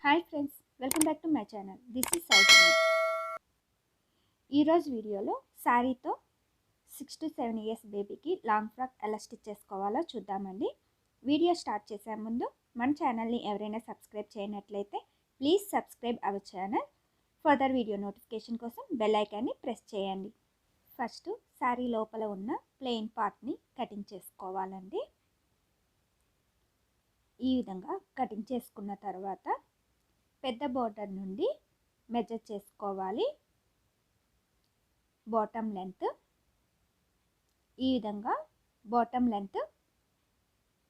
Hi friends, welcome back to my channel. This is Soujanya. ఈరోజు వీడియోలో శారీతో 6 to 7 ఇయర్స్ బేబీకి లాంగ్ ఫ్రాక్ ఎలా స్టిచ్ చేసుకోవాలో చూద్దామండి. వీడియో స్టార్ట్ చేసే ముందు మన ఛానల్ని ఎవరైనా సబ్స్క్రైబ్ చేయనట్లయితే please subscribe our channel. Further video notification కోసం బెల్ ఐకాన్ని ప్రెస్ చేయండి. ఫస్ట్ శారీ లోపల ఉన్న ప్లెయిన్ పార్ట్ని కటింగ్ చేసుకోవాలండి. ఈ విధంగా కటింగ్ చేసుకున్న తర్వాత పెద్ద బోర్డర్ నుండి మెజర్ చేసుకోవాలి. బాటమ్ లెంత్ ఈ విధంగా బాటమ్ లెంత్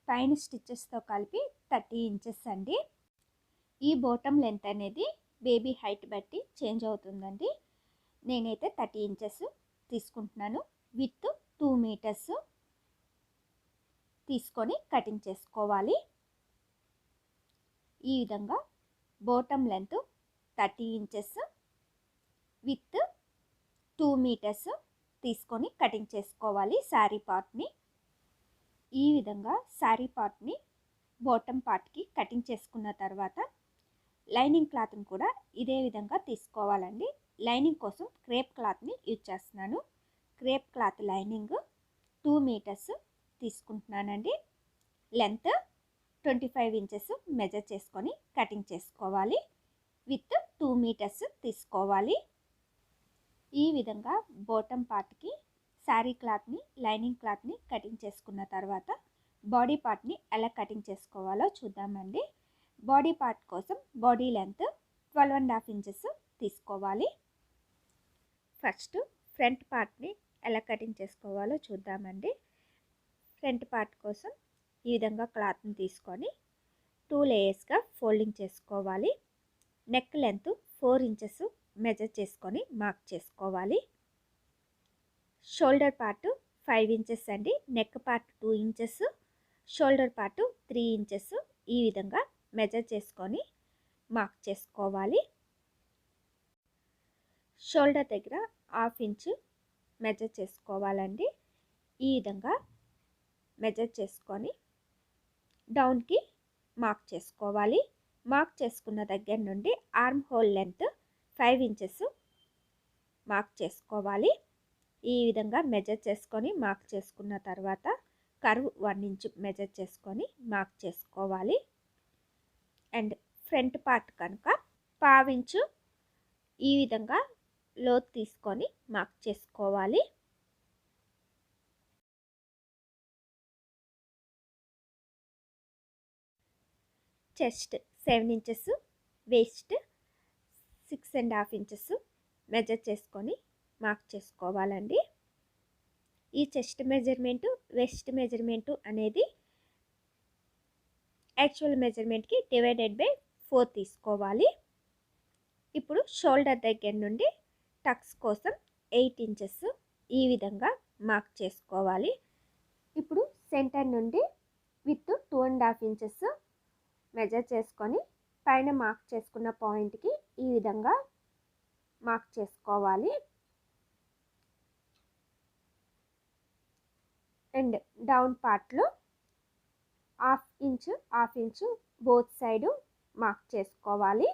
పైన స్టిచెస్తో కలిపి 30 ఇంచెస్ అండి. ఈ బాటమ్ లెంత్ అనేది బేబీ హైట్ బట్టి చేంజ్ అవుతుందండి. నేనైతే 30 ఇంచెస్ తీసుకుంటున్నాను. విత్ 2 మీటర్స్ తీసుకొని కటింగ్ చేసుకోవాలి. ఈ విధంగా bottom length 30 inches with 2 metres తీసుకొని కటింగ్ చేసుకోవాలి శారీ పార్ట్ని. ఈ విధంగా శారీ పార్ట్ని బాటమ్ పార్ట్కి కటింగ్ చేసుకున్న తర్వాత లైనింగ్ క్లాత్ని కూడా ఇదే విధంగా తీసుకోవాలండి. లైనింగ్ కోసం క్రేప్ క్లాత్ని యూజ్ చేస్తున్నాను. క్రేప్ క్లాత్ లైనింగ్ 2 మీటర్స్ తీసుకుంటున్నానండి. లెంత్ 25 ఇంచెస్ మెజర్ చేసుకొని కటింగ్ చేసుకోవాలి. విత్ 2 మీటర్స్ తీసుకోవాలి. ఈ విధంగా బాటమ్ పార్ట్కి శారీ క్లాత్ని లైనింగ్ క్లాత్ని కటింగ్ చేసుకున్న తర్వాత బాడీ పార్ట్ని ఎలా కటింగ్ చేసుకోవాలో చూద్దామండి. బాడీ పార్ట్ కోసం బాడీ లెంత్ 12.5 ఇంచెస్ తీసుకోవాలి. ఫస్ట్ ఫ్రంట్ పార్ట్ని ఎలా కటింగ్ చేసుకోవాలో చూద్దామండి. ఫ్రంట్ పార్ట్ కోసం ఈ విధంగా క్లాత్ని తీసుకొని 2 లేయర్స్గా ఫోల్డింగ్ చేసుకోవాలి. నెక్ లెంత్ 4 ఇంచెస్ మెజర్ చేసుకొని మార్క్ చేసుకోవాలి. షోల్డర్ పార్ట్ 5 ఇంచెస్ అండి. Neck part 2 inches, shoulder part 3 inches ఈ విధంగా మెజర్ చేసుకొని మార్క్ చేసుకోవాలి. షోల్డర్ దగ్గర 1/2 ఇంచ్ మెజర్ చేసుకోవాలండి. ఈ విధంగా మెజర్ చేసుకొని డౌన్కి మార్క్ చేసుకోవాలి. మార్క్ చేసుకున్న దగ్గర నుండి arm whole length 5 inches mark చేసుకోవాలి. ఈ విధంగా మెజర్ చేసుకొని మార్క్ చేసుకున్న తర్వాత కర్వ్ 1 ఇంచ్ మెజర్ చేసుకొని మార్క్ చేసుకోవాలి. అండ్ ఫ్రంట్ పార్ట్ కనుక 1/2 ఇంచు ఈ విధంగా లోతు తీసుకొని మార్క్ చేసుకోవాలి. Chest 7 inches, waste 6.5 inches measure చేసుకొని మార్క్ చేసుకోవాలండి. ఈ చెస్ట్ మెజర్మెంటు వెస్ట్ మెజర్మెంటు అనేది యాక్చువల్ మెజర్మెంట్కి డివైడెడ్ బై 4 తీసుకోవాలి. ఇప్పుడు షోల్డర్ దగ్గర నుండి టక్స్ కోసం 8 ఇంచెస్ ఈ విధంగా మార్క్ చేసుకోవాలి. ఇప్పుడు సెంటర్ నుండి విత్ 2.5 ఇంచెస్ మెజర్ చేసుకొని పైన మార్క్ చేసుకున్న పాయింట్కి ఈ విధంగా మార్క్ చేసుకోవాలి. అండ్ డౌన్ పార్ట్లో 1/2 ఇంచు బోత్ సైడు మార్క్ చేసుకోవాలి.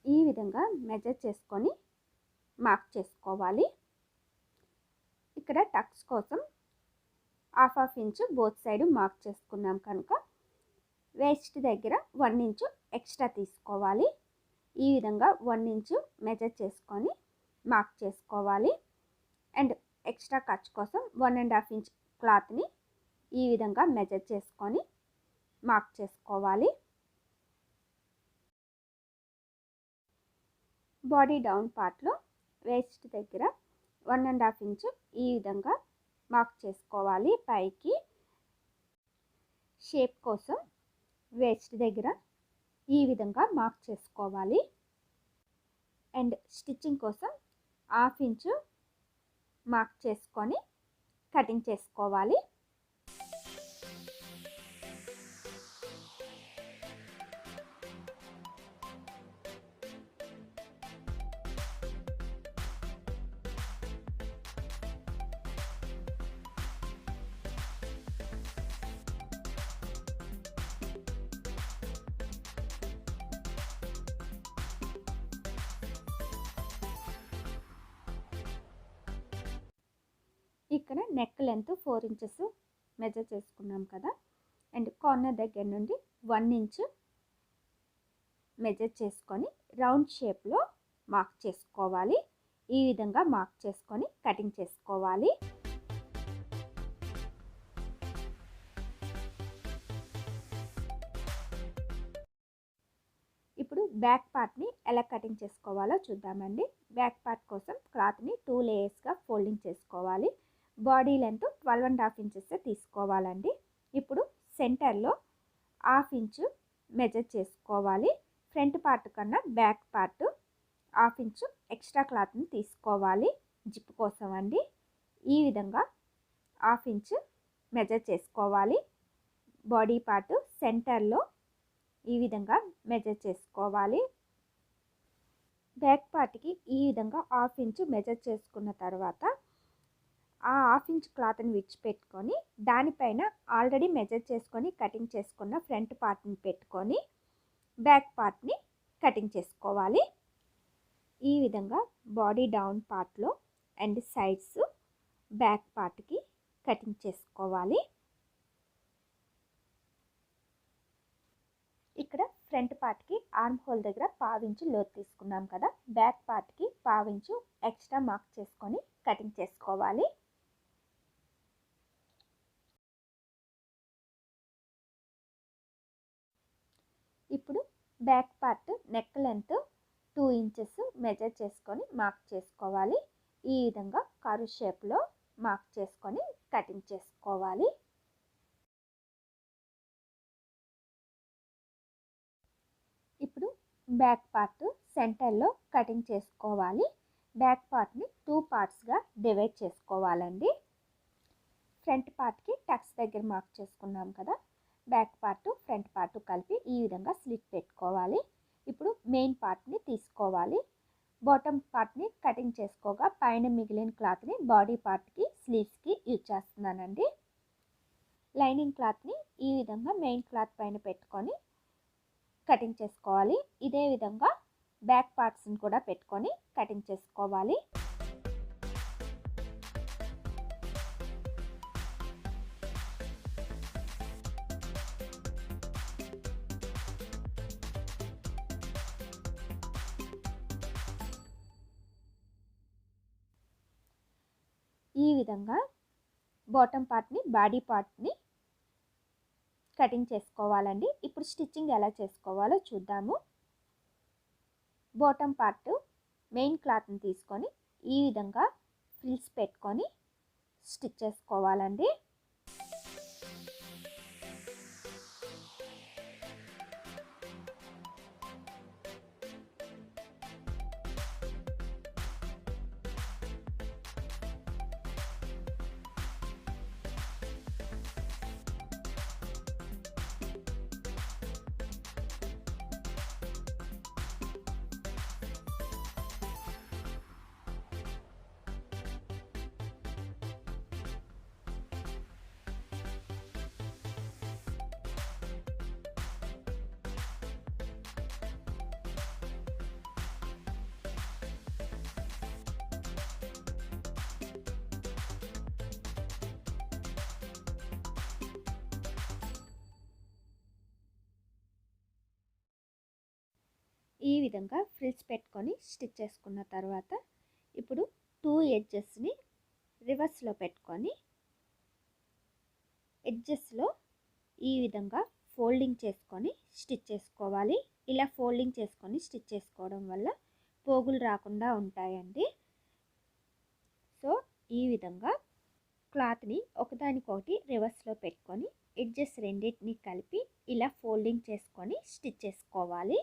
ఈ విధంగా మెజర్ చేసుకొని మార్క్ చేసుకోవాలి. ఇక్కడ టక్స్ కోసం 1/2 ఇంచు బోత్ సైడు మార్క్ చేసుకున్నాం కనుక వేస్ట్ దగ్గర 1 ఇంచు ఎక్స్ట్రా తీసుకోవాలి. ఈ విధంగా 1 ఇంచు మెజర్ చేసుకొని మార్క్ చేసుకోవాలి. అండ్ ఎక్స్ట్రా ఖర్చు కోసం 1.5 ఇంచ్ క్లాత్ని ఈ విధంగా మెజర్ చేసుకొని మార్క్ చేసుకోవాలి. బాడీ డౌన్ పార్ట్లో వేస్ట్ దగ్గర 1.5 ఇంచు ఈ విధంగా మార్క్ చేసుకోవాలి. పైకి షేప్ కోసం వేస్ట్ దగ్గర ఈ విధంగా మార్క్ చేసుకోవాలి. అండ్ స్టిచ్చింగ్ కోసం 1/2 ఇంచు మార్క్ చేసుకొని కటింగ్ చేసుకోవాలి. ఇక్కడ నెక్ లెంత్ 4 ఇంచెస్ మెజర్ చేసుకున్నాం కదా, అండ్ కార్నర్ దగ్గర నుండి 1 ఇంచ్ మెజర్ చేసుకొని రౌండ్ షేప్లో మార్క్ చేసుకోవాలి. ఈ విధంగా మార్క్ చేసుకొని కటింగ్ చేసుకోవాలి. ఇప్పుడు బ్యాక్ పార్ట్ని ఎలా కటింగ్ చేసుకోవాలో చూద్దామండి. బ్యాక్ పార్ట్ కోసం క్లాత్ని 2 లేయర్స్గా ఫోల్డింగ్ చేసుకోవాలి. బాడీ లెంత్ 12.5 ఇంచెస్ తీసుకోవాలండి. ఇప్పుడు సెంటర్లో 1/2 ఇంచు మెజర్ చేసుకోవాలి. ఫ్రంట్ పార్ట్ కన్నా బ్యాక్ పార్ట్ 1/2 ఇంచు ఎక్స్ట్రా క్లాత్ని తీసుకోవాలి జిప్ కోసం అండి. ఈ విధంగా 1/2 ఇంచు మెజర్ చేసుకోవాలి. బాడీ పార్ట్ సెంటర్లో ఈ విధంగా మెజర్ చేసుకోవాలి. బ్యాక్ పార్ట్కి ఈ విధంగా 1/2 ఇంచు మెజర్ చేసుకున్న తర్వాత ఆ 1/2 ఇంచ్ క్లాత్ని విడిచిపెట్టుకొని దానిపైన ఆల్రెడీ మెజర్ చేసుకొని కటింగ్ చేసుకున్న ఫ్రంట్ పార్ట్ని పెట్టుకొని బ్యాక్ పార్ట్ని కటింగ్ చేసుకోవాలి. ఈ విధంగా బాడీ డౌన్ పార్ట్లో అండ్ సైడ్స్ బ్యాక్ పార్ట్కి కటింగ్ చేసుకోవాలి. ఇక్కడ ఫ్రంట్ పార్ట్కి ఆర్మ్ హోల్ దగ్గర 1/2 ఇంచు లోతు తీసుకున్నాం కదా, బ్యాక్ పార్ట్కి 1/2 ఇంచు ఎక్స్ట్రా మార్క్ చేసుకొని కటింగ్ చేసుకోవాలి. ఇప్పుడు back part neck length 2 inches measure చేసుకొని మార్క్ చేసుకోవాలి. ఈ విధంగా కర్వ్ షేప్లో మార్క్ చేసుకొని కటింగ్ చేసుకోవాలి. ఇప్పుడు బ్యాక్ పార్ట్ సెంటర్లో కటింగ్ చేసుకోవాలి. బ్యాక్ పార్ట్ని 2 పార్ట్స్గా డివైడ్ చేసుకోవాలండి. ఫ్రంట్ పార్ట్కి టక్స్ దగ్గర మార్క్ చేసుకున్నాం కదా, బ్యాక్ పార్ట్ ఫ్రంట్ పార్ట్ కలిపి ఈ విధంగా స్లిట్ పెట్టుకోవాలి. ఇప్పుడు మెయిన్ పార్ట్ని తీసుకోవాలి. బాటమ్ పార్ట్ని కటింగ్ చేసుకోగా పైన మిగిలిన క్లాత్ని బాడీ పార్ట్కి స్లీవ్స్కి యూజ్ చేస్తున్నానండి. లైనింగ్ క్లాత్ని ఈ విధంగా మెయిన్ క్లాత్ పైన పెట్టుకొని కటింగ్ చేసుకోవాలి. ఇదే విధంగా బ్యాక్ పార్ట్స్ని కూడా పెట్టుకొని కటింగ్ చేసుకోవాలి. ఈ విధంగా బాటమ్ పార్ట్ని బాడీ పార్ట్ని కటింగ్ చేసుకోవాలండి. ఇప్పుడు స్టిచ్చింగ్ ఎలా చేసుకోవాలో చూద్దాము. బాటమ్ పార్ట్ మెయిన్ క్లాత్ని తీసుకొని ఈ విధంగా ఫ్రిల్స్ పెట్టుకొని స్టిచ్ చేసుకోవాలండి. ఈ విధంగా ఫ్రిల్స్ పెట్టుకొని స్టిచ్ చేసుకున్న తర్వాత ఇప్పుడు 2 ఎడ్జెస్ని రివర్స్లో పెట్టుకొని ఎడ్జెస్లో ఈ విధంగా ఫోల్డింగ్ చేసుకొని స్టిచ్ చేసుకోవాలి. ఇలా ఫోల్డింగ్ చేసుకొని స్టిచ్ చేసుకోవడం వల్ల పోగులు రాకుండా ఉంటాయండి. సో ఈ విధంగా క్లాత్ని ఒకదానికొకటి రివర్స్లో పెట్టుకొని ఎడ్జెస్ రెండింటిని కలిపి ఇలా ఫోల్డింగ్ చేసుకొని స్టిచ్ చేసుకోవాలి.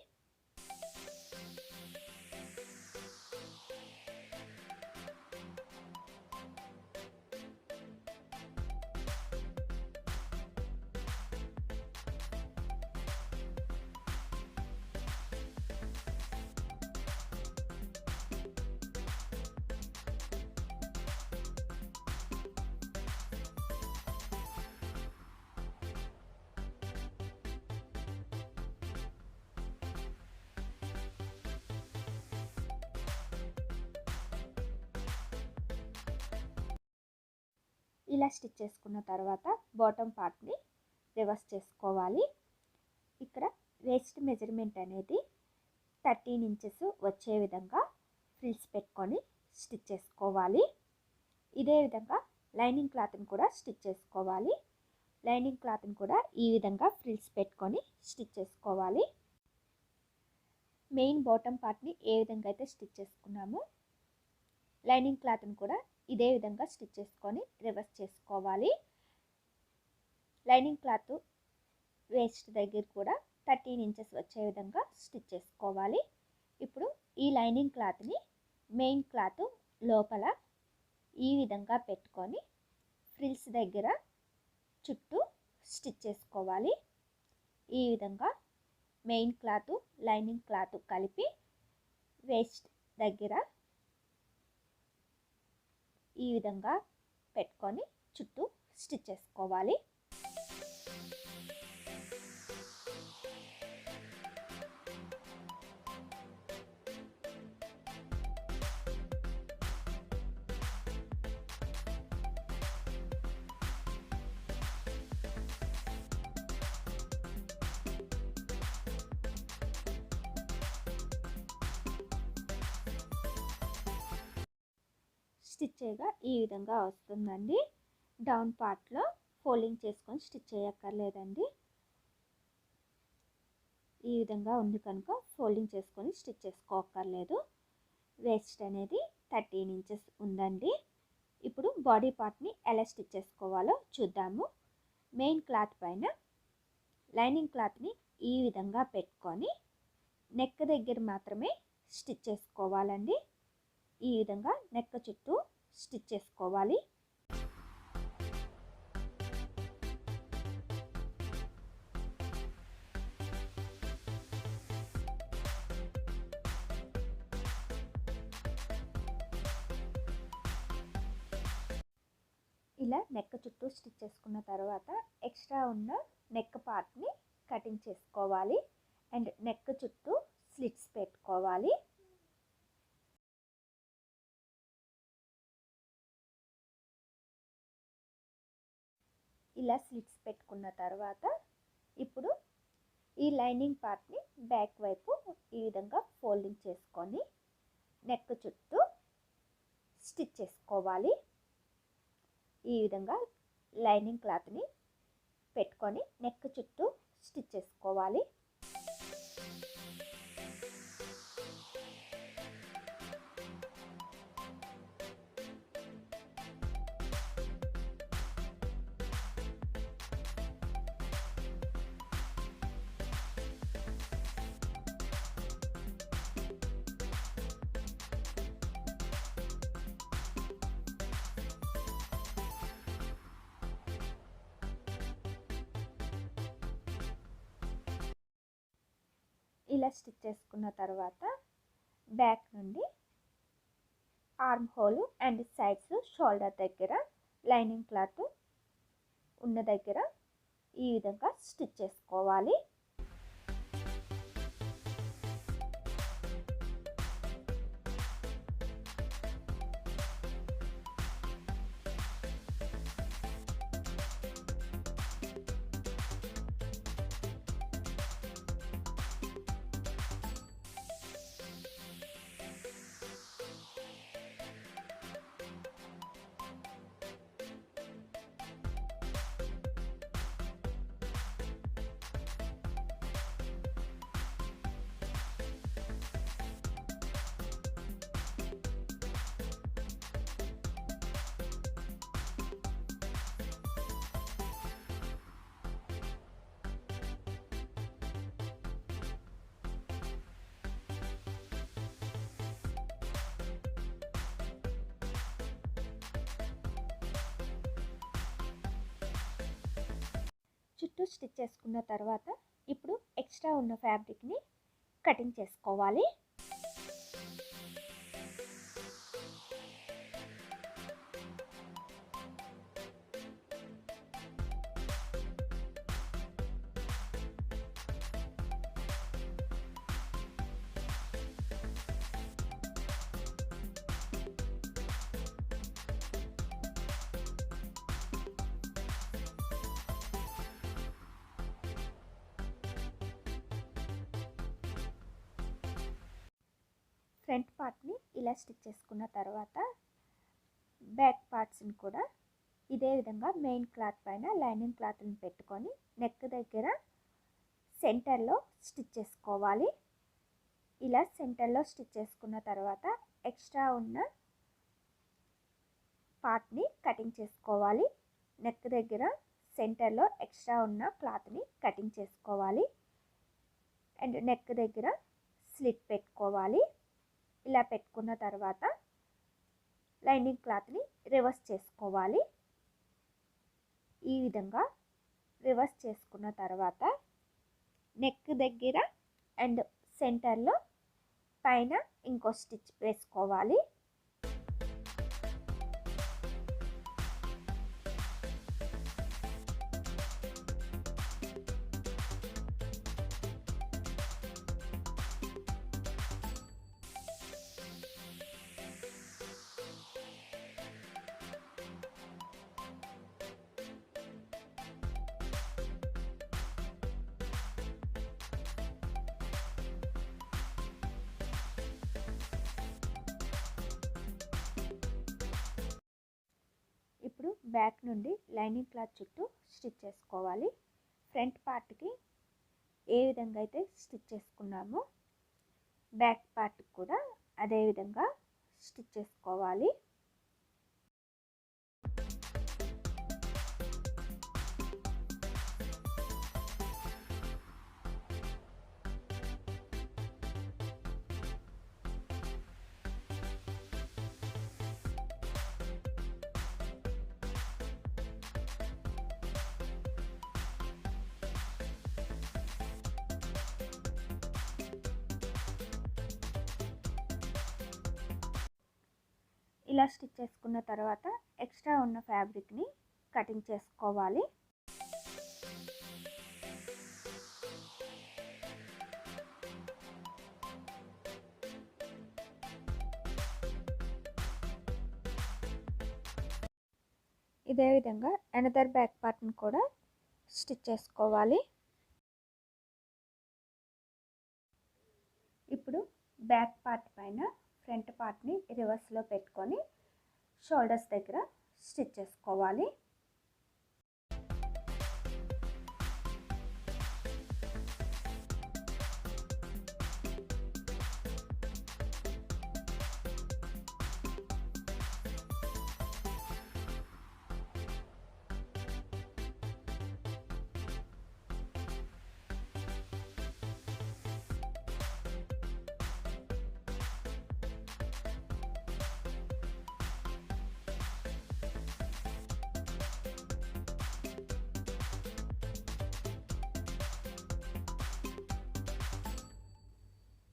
ఇలా స్టిచ్ చేసుకున్న తర్వాత బాటమ్ పార్ట్ని రివర్స్ చేసుకోవాలి. ఇక్కడ వేస్ట్ మెజర్మెంట్ అనేది 13 ఇంచెస్ వచ్చే విధంగా ఫ్రిల్స్ పెట్టుకొని స్టిచ్ చేసుకోవాలి. ఇదే విధంగా లైనింగ్ క్లాత్ని కూడా స్టిచ్ చేసుకోవాలి. లైనింగ్ క్లాత్ని కూడా ఈ విధంగా ఫ్రిల్స్ పెట్టుకొని స్టిచ్ చేసుకోవాలి. మెయిన్ బాటమ్ పార్ట్ని ఏ విధంగా అయితే స్టిచ్ చేసుకున్నామో లైనింగ్ క్లాత్ని కూడా ఇదే విధంగా స్టిచ్ చేసుకొని రివర్స్ చేసుకోవాలి. లైనింగ్ క్లాత్ వేస్ట్ దగ్గర కూడా 13 ఇంచెస్ వచ్చే విధంగా స్టిచ్ చేసుకోవాలి. ఇప్పుడు ఈ లైనింగ్ క్లాత్ని మెయిన్ క్లాత్ లోపల ఈ విధంగా పెట్టుకొని ఫ్రిల్స్ దగ్గర చుట్టూ స్టిచ్ చేసుకోవాలి. ఈ విధంగా మెయిన్ క్లాత్ లైనింగ్ క్లాత్ కలిపి వేస్ట్ దగ్గర ఈ విధంగా పెట్టుకొని చుట్టూ స్టిచ్ చేసుకోవాలి. స్టిచ్ చేయగా ఈ విధంగా వస్తుందండి. డౌన్ పార్ట్లో ఫోల్డింగ్ చేసుకొని స్టిచ్ చేయక్కర్లేదండి. ఈ విధంగా ఉంది కనుక ఫోల్డింగ్ చేసుకొని స్టిచ్ చేసుకోక్కర్లేదు. వేస్ట్ అనేది 13 ఇంచెస్ ఉందండి. ఇప్పుడు బాడీ పార్ట్ని ఎలా స్టిచ్ చేసుకోవాలో చూద్దాము. మెయిన్ క్లాత్ పైన లైనింగ్ క్లాత్ని ఈ విధంగా పెట్టుకొని నెక్ దగ్గర మాత్రమే స్టిచ్ చేసుకోవాలండి. ఈ విధంగా నెక్ చుట్టూ స్టిచ్ చేసుకోవాలి. ఇలా నెక్ చుట్టూ స్టిచ్ చేసుకున్న తర్వాత ఎక్స్ట్రా ఉన్న నెక్ పార్ట్ని కటింగ్ చేసుకోవాలి. అండ్ నెక్ చుట్టూ స్లిట్స్ పెట్టుకోవాలి. ఇలా స్లిట్స్ పెట్టుకున్న తర్వాత ఇప్పుడు ఈ లైనింగ్ పార్ట్ని బ్యాక్ వైపు ఈ విధంగా ఫోల్డింగ్ చేసుకొని నెక్ చుట్టూ స్టిచ్ చేసుకోవాలి. ఈ విధంగా లైనింగ్ క్లాత్ని పెట్టుకొని నెక్ చుట్టూ స్టిచ్ చేసుకోవాలి. ఇలా స్టిచ్ చేసుకున్న తర్వాత బ్యాక్ నుండి arm whole and sides shoulder దగ్గర లైనింగ్ క్లాత్ ఉన్న దగ్గర ఈ విధంగా స్టిచ్ చేసుకోవాలి. చుట్టూ స్టిచ్ చేసుకున్న తర్వాత ఇప్పుడు ఎక్స్ట్రా ఉన్న ఫ్యాబ్రిక్ని కటింగ్ చేసుకోవాలి. ఫ్రంట్ పార్ట్ని ఇలా స్టిచ్ చేసుకున్న తర్వాత బ్యాక్ పార్ట్స్ని కూడా ఇదే విధంగా మెయిన్ క్లాత్ పైన లైనింగ్ క్లాత్ని పెట్టుకొని నెక్ దగ్గర సెంటర్లో స్టిచ్ చేసుకోవాలి. ఇలా సెంటర్లో స్టిచ్ చేసుకున్న తర్వాత ఎక్స్ట్రా ఉన్న పార్ట్ని కటింగ్ చేసుకోవాలి. నెక్ దగ్గర సెంటర్లో ఎక్స్ట్రా ఉన్న క్లాత్ని కటింగ్ చేసుకోవాలి. అండ్ నెక్ దగ్గర స్లిట్ పెట్టుకోవాలి. ఇలా పెట్టుకున్న తర్వాత లైనింగ్ క్లాత్ని రివర్స్ చేసుకోవాలి. ఈ విధంగా రివర్స్ చేసుకున్న తర్వాత నెక్ దగ్గర అండ్ సెంటర్లో పైన ఇంకో స్టిచ్ వేసుకోవాలి. ఇప్పుడు బ్యాక్ నుండి లైనింగ్ క్లాత్ చుట్టూ స్టిచ్ చేసుకోవాలి. ఫ్రంట్ పార్ట్కి ఏ విధంగా అయితే స్టిచ్ చేసుకున్నామో బ్యాక్ పార్ట్ కూడా అదే విధంగా స్టిచ్ చేసుకోవాలి. ఇలా స్టిచ్ చేసుకున్న తర్వాత ఎక్స్ట్రా ఉన్న ఫ్యాబ్రిక్ని కటింగ్ చేసుకోవాలి. ఇదే విధంగా అనదర్ బ్యాక్ పార్ట్ని కూడా స్టిచ్ చేసుకోవాలి. ఇప్పుడు బ్యాక్ పార్ట్ పైన ఫ్రంట్ పార్ట్ని రివర్స్లో పెట్టుకొని షోల్డర్స్ దగ్గర స్టిచ్ చేసుకోవాలి.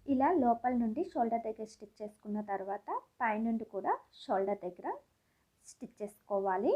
ఇలా లోపల నుండి షోల్డర్ దగ్గర స్టిచ్ చేసుకున్న తర్వాత పైనుండి కూడా షోల్డర్ దగ్గర స్టిచ్ చేసుకోవాలి.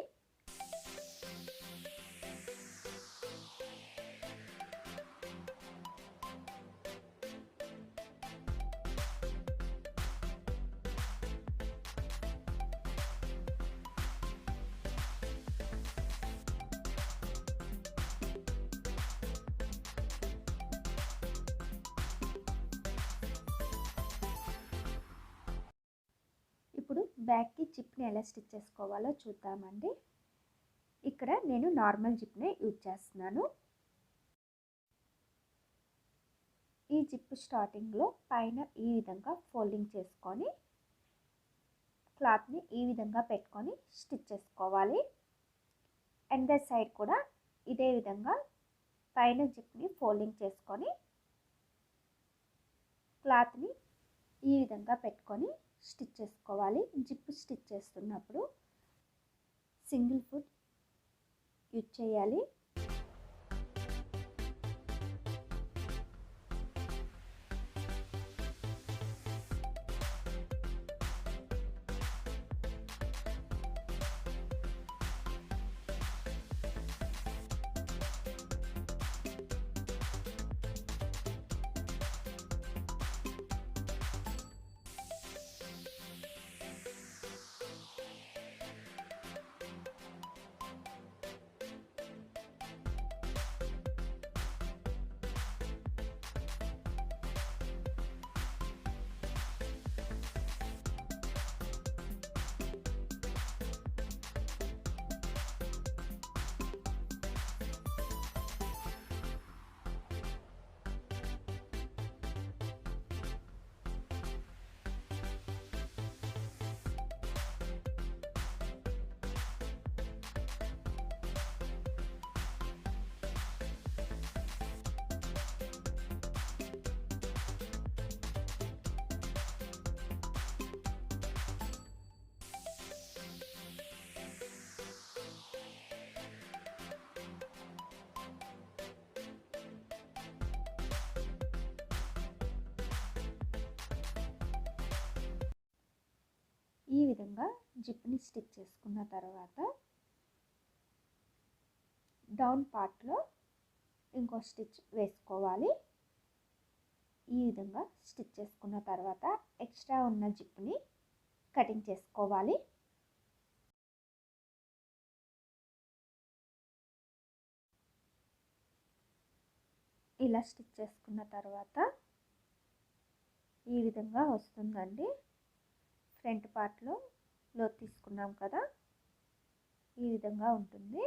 ఇప్పుడు బ్యాక్కి జిప్ని ఎలా స్టిచ్ చేసుకోవాలో చూద్దామండి. ఇక్కడ నేను నార్మల్ జిప్నే యూజ్ చేస్తున్నాను. ఈ జిప్ స్టార్టింగ్లో పైన ఈ విధంగా ఫోల్డింగ్ చేసుకొని క్లాత్ని ఈ విధంగా పెట్టుకొని స్టిచ్ చేసుకోవాలి. అండ్ సైడ్ కూడా ఇదే విధంగా పైన జిప్ని ఫోల్డింగ్ చేసుకొని క్లాత్ని ఈ విధంగా పెట్టుకొని స్టిచ్ చేసుకోవాలి. జిప్ స్టిచ్ చేస్తున్నప్పుడు సింగిల్ ఫుట్ యూజ్ చేయాలి. ఈ విధంగా జిప్ని స్టిచ్ చేసుకున్న తర్వాత డౌన్ పార్ట్లో ఇంకో స్టిచ్ వేసుకోవాలి. ఈ విధంగా స్టిచ్ చేసుకున్న తర్వాత ఎక్స్ట్రా ఉన్న జిప్ని కటింగ్ చేసుకోవాలి. ఇలా స్టిచ్ చేసుకున్న తర్వాత ఈ విధంగా వస్తుందండి. ఫ్రంట్ పార్ట్లో లోతు తీసుకున్నాం కదా, ఈ విధంగా ఉంటుంది.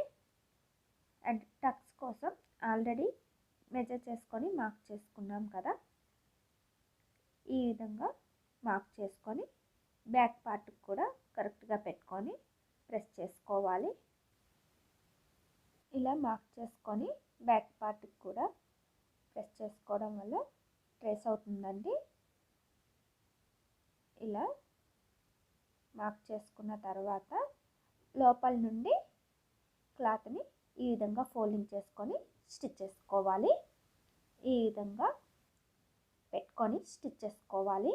అండ్ టక్స్ కోసం ఆల్రెడీ మెజర్ చేసుకొని మార్క్ చేసుకున్నాం కదా, ఈ విధంగా మార్క్ చేసుకొని బ్యాక్ పార్ట్కి కూడా కరెక్ట్గా పెట్టుకొని ప్రెస్ చేసుకోవాలి. ఇలా మార్క్ చేసుకొని బ్యాక్ పార్ట్కి కూడా ప్రెస్ చేసుకోవడం వల్ల ట్రేస్ అవుతుందండి. ఇలా మార్క్ చేసుకున్న తర్వాత లోపల నుండి క్లాత్ని ఈ విధంగా ఫోల్డింగ్ చేసుకొని స్టిచ్ చేసుకోవాలి. ఈ విధంగా పెట్టుకొని స్టిచ్ చేసుకోవాలి.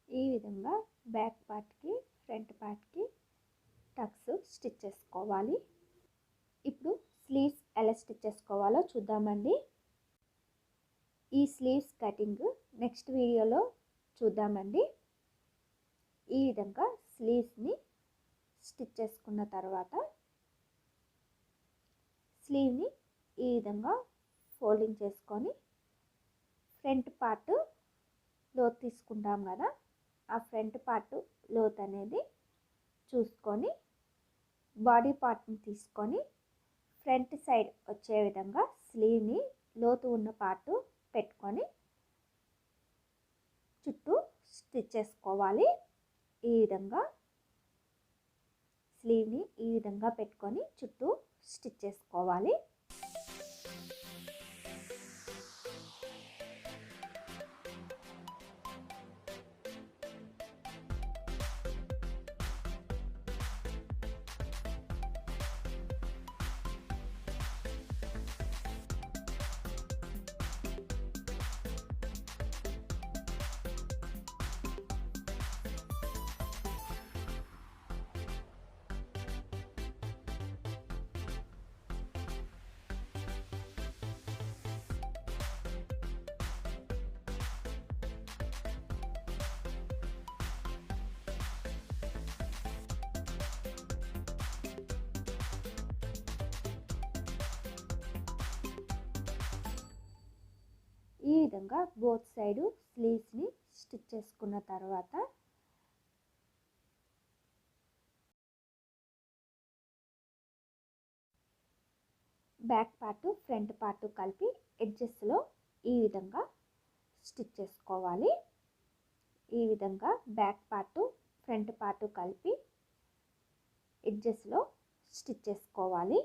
ఈ విధంగా బ్యాక్ పార్ట్కి ఫ్రంట్ పార్ట్కి టక్స్ స్టిచ్ చేసుకోవాలి. ఇప్పుడు స్లీవ్స్ ఎలా స్టిచ్ చేసుకోవాలో చూద్దామండి. ఈ స్లీవ్స్ కటింగ్ నెక్స్ట్ వీడియోలో చూద్దామండి. ఈ విధంగా స్లీవ్స్ని స్టిచ్ చేసుకున్న తర్వాత స్లీవ్ని ఈ విధంగా ఫోల్డింగ్ చేసుకొని ఫ్రంట్ పార్ట్ లోతు తీసుకుంటాం కదా, ఆ ఫ్రంట్ పార్ట్ లోతు అనేది చూసుకొని బాడీ పార్ట్ని తీసుకొని ఫ్రంట్ సైడ్ వచ్చే విధంగా స్లీవ్ని లోతు ఉన్న పార్ట్ పెట్టుకొని చుట్టూ స్టిచ్ చేసుకోవాలి. ఈ విధంగా స్లీవ్ని ఈ విధంగా పెట్టుకొని చుట్టూ స్టిచ్ చేసుకోవాలి. ఈ విధంగా బోత్ సైడ్ స్లీవ్స్ని స్టిచ్ చేసుకున్న తర్వాత బ్యాక్ పార్ట్ ఫ్రంట్ పార్ట్ కలిపి ఎడ్జెస్లో ఈ విధంగా స్టిచ్ చేసుకోవాలి. ఈ విధంగా బ్యాక్ పార్ట్ ఫ్రంట్ పార్ట్ కలిపి ఎడ్జెస్లో స్టిచ్ చేసుకోవాలి.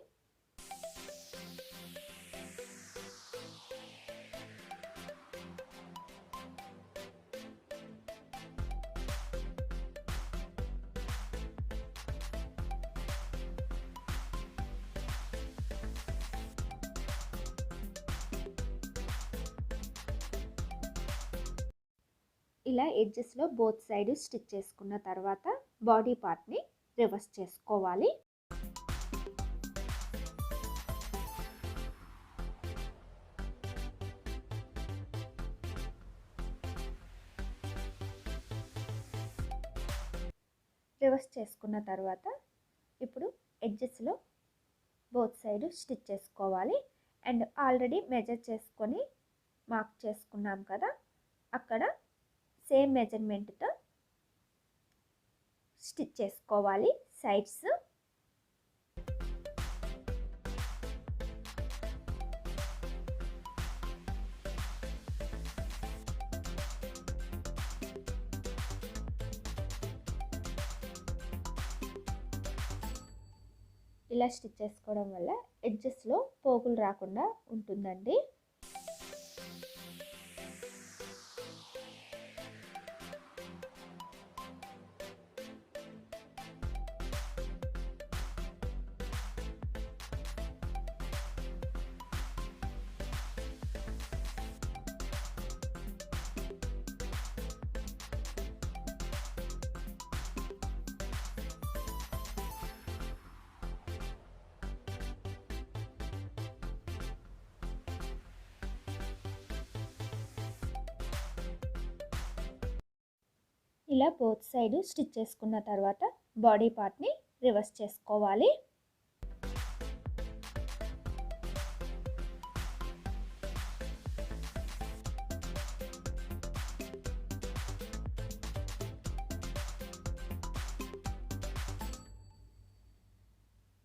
ఇలా ఎడ్జెస్లో బోత్ సైడ్ స్టిచ్ చేసుకున్న తర్వాత బాడీ పార్ట్ని రివర్స్ చేసుకోవాలి. రివర్స్ చేసుకున్న తర్వాత ఇప్పుడు ఎడ్జెస్లో బోత్ సైడ్ స్టిచ్ చేసుకోవాలి. అండ్ ఆల్రెడీ మెజర్ చేసుకొని మార్క్ చేసుకున్నాం కదా, అక్కడ సేమ్ మెజర్మెంట్తో స్టిచ్ చేసుకోవాలి సైడ్స్. ఇలా స్టిచ్ చేసుకోవడం వల్ల ఎడ్జెస్లో పోగులు రాకుండా ఉంటుందండి. ఇలా బోత్ సైడ్ స్టిచ్ చేసుకున్న తర్వాత బాడీ పార్ట్ని రివర్స్ చేసుకోవాలి.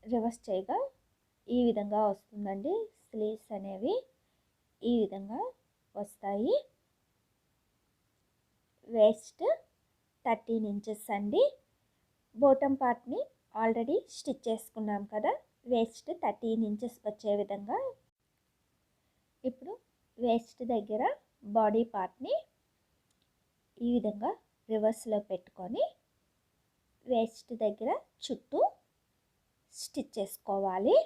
రివర్స్ చేయగా ఈ విధంగా వస్తుందండి. స్లీవ్స్ అనేవి ఈ విధంగా వస్తాయి. వేస్ట్ 13 ఇంచెస్ అండి. బాటమ్ పార్ట్ని ఆల్రెడీ స్టిచ్ చేసుకున్నాం కదా, వేస్ట్ 13 ఇంచెస్ వచ్చే విధంగా. ఇప్పుడు వేస్ట్ దగ్గర బాడీ పార్ట్ని ఈ విధంగా రివర్స్లో పెట్టుకొని వేస్ట్ దగ్గర చుట్టూ స్టిచ్ చేసుకోవాలి.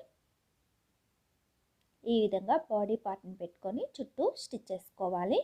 ఈ విధంగా బాడీ పార్ట్ని పెట్టుకొని చుట్టూ స్టిచ్ చేసుకోవాలి.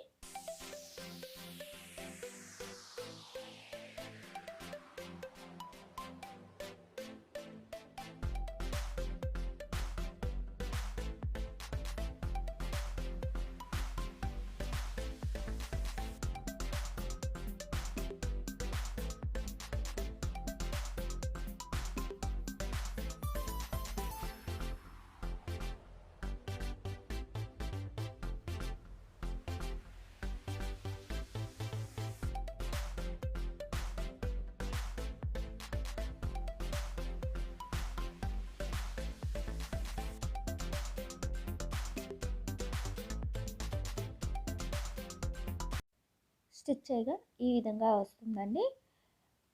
స్టిచ్ చేయగా ఈ విధంగా వస్తుందండి.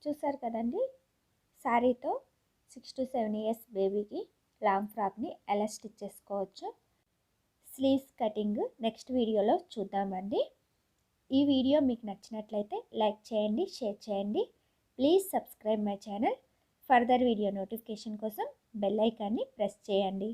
చూసారు కదండి, శారీతో 6 to 7 ఇయర్స్ బేబీకి లాంగ్ ఫ్రాక్ని ఎలా స్టిచ్ చేసుకోవచ్చు. స్లీవ్స్ కటింగ్ నెక్స్ట్ వీడియోలో చూద్దామండి. ఈ వీడియో మీకు నచ్చినట్లయితే లైక్ చేయండి, షేర్ చేయండి. Please subscribe my channel. Further video notification కోసం బెల్ ఐకాన్ని ప్రెస్ చేయండి.